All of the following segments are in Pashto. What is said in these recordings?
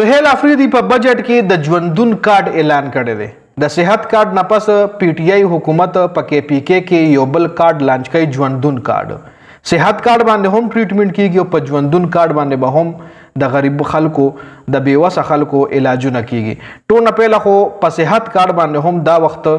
سهیل افریدي په بجټ کې د ژوندون کارت اعلان کړی دی. د صحت کارت نه پس پی ټی آی حکومت په کې پی کې یو بل کارت لانچ کوي، ژوندون کارت. صحت کارت باندې هم ټریټمنټ کیږي او په ژوندون کارت باندې به هم د غریب خلکو د بیوسه خلکو علاجونه کیږي. ټول نه پهله خو په صحت کارت باندې هم دا وخت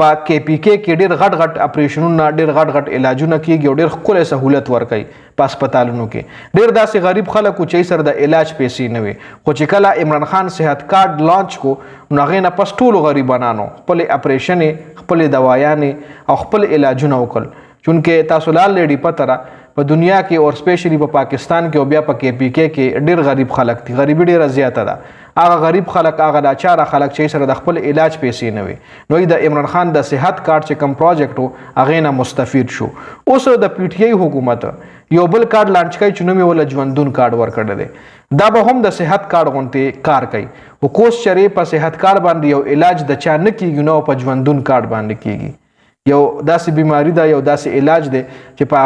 په کې پی کې ډېر غټ اپریشنونه، ډېر غټ علاجونه کیږي او ډېر ښکلی سهولت ورکوي په هسپتالونو کې. ډېر داسې غریب خلک و چې سره د علاج پیسې نه وي، خو چې کله عمران خان صحت کارت لانچ کو نو هغې نه پس ټولو غریبانانو خپلې اپریشنې، خپلې دوایانې او خپل علاجونه وکړل. چونکې تاسو لاندې پته را په دنیا کې او سپیشلی په پاکستان کې او بیا په کې پی کې ډېر غریب خلک دي. غریبي ډېره زیاته ده. هغه غریب خلک، هغه لاچاره خلک چې سره د خپل علاج پیسې نه وي، نو د عمران خان د صحت کارت چې کوم پروجیکټ و هغې نه مستفید شو. اوس د پی ټی آی حکومت یو بل کارت لانچ کوي چې نوم یې ولا ژوندون کارت ورکړی دی. دا به هم د صحت کارت غوندې کار کوي، خو کوس چرې په صحت کارت باندې یو علاج د چا نه کیږي نو په ژوندون کارت باندې کیږي. یو داسې بیماری ده، یو داسې علاج دی چې په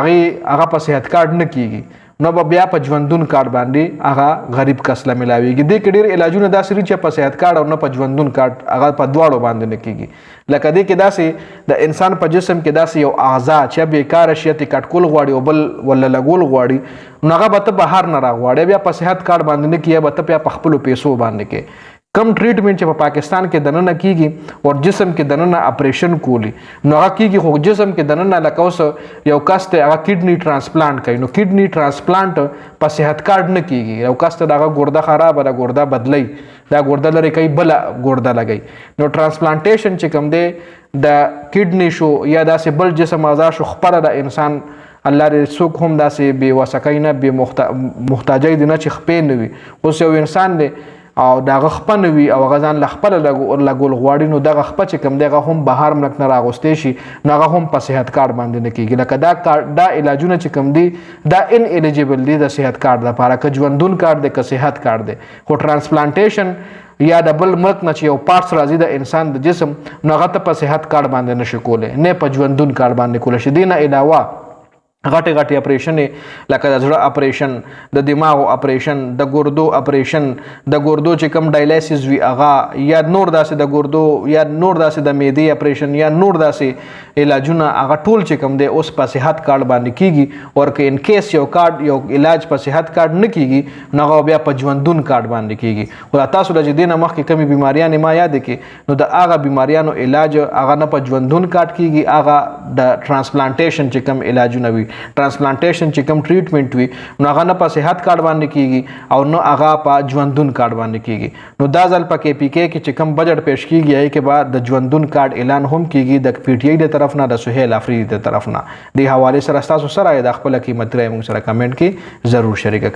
هغه په صحت کارت نه کیږي، نو به بیا په ژوندون کارت باندې هغه غریب کس له ملاویږي. دې کې ډېر علاجونه داسې دي چې په صحت کارت او نه په ژوندون کارت هغه په دواړو باندې نه کیږي. لکه دې کې داسې د انسان په جسم کې داسې یو اعضا چې بېکاره شي، ته کټ کول غواړي او بل ولا لګول غواړي، نو هغه به ته بهر نه راغواړي، بیا په صحت کارت باندې نه کیږي، به ته بیا په خپلو پیسو باندې کې کم ټریټمنټ چې په پاکستان کې دننه کیږي او جسم کې دننه اپریشن کولی نو هغه کیږي، خو جسم کې دننه لکه اوس یو کس ته هغه کډنی ټرانسپلانټ کوي، نو کډنی ټرانسپلانټ په صحت کارت نه کیږي. یو کس ته هغه ګرده خراب ده، ګرده بدلی، دا ګرده لري کوي بل ګرده لګي، نو ټرانسپلانټیشن چې کوم دی د کډنی شو یا داسې بل جسم اعضا شو خپله د انسان الله دې څوک هم داسې بې وسکۍ نه، بې محتاجۍ دي نه چې خپې نه وي. اوس یو انسان دی او دغه خپه نه وي او هغه ځان له خپله لګول غواړي، نو دغه خپه چې کوم دی هغه هم بهر ملک نه راغوستی شي، نو هغه هم په صحت کارت باندې نه کیږي. لکه دا علاجونه چې کوم دي دا ان ایلیجیبل دي د صحت کارت لپاره، که ژوندون کارت دی که صحت کارت دی. خو ټرانسپلانټیشن یا د بل ملک نه چې یو پارټس راځي د انسان د جسم، نو هغه ته په صحت کارت باندې نشي کولی، نه په ژوندون کارت باندې کولی شي. دې نه علاوه غټې اپریشنې لکه د زړه اپریشن، د دماغ اپریشن، د ګردو اپریشن، د ګردو چې کوم ډایلیسیس وي هغه، یا نور داسې د ګردو یا نور داسې د معدې اپریشن یا نور داسې علاجونه، هغه ټول چې کوم دی اوس په صحت کارت باندې کیږي. او که ان کیس یو علاج په صحت کارت نه کیږي نو هغه بیا په ژوندون کارت باندې کیږي. خو تاسو له دې نه مخکې کومې بیماریانې ما یاد کړي، نو د هغه بیماریانو علاج هغه نه په ژوندون کارت کیږي، هغه د ټرانسپلانټیشن چې کوم علاجونه وي، ټرانسپلانټیشن چې کوم ټریټمنټ وي، نو هغه نه په صحت کارت باندې کیږي او نه هغه په ژوندون کارت باندې کیږي. نو دا ځل په کې پی کې چې کوم بجټ پیش کیږي هغې کې به د ژوندون کارت اعلان هم کیږي د پی ټی آی د طرف نه، د سهیل افریدي د طرف نه. دې حوالې سره ستاسو سره د خپله قیمتي رایه موږ سره کمنټ کې ضرور شریکه کړئ.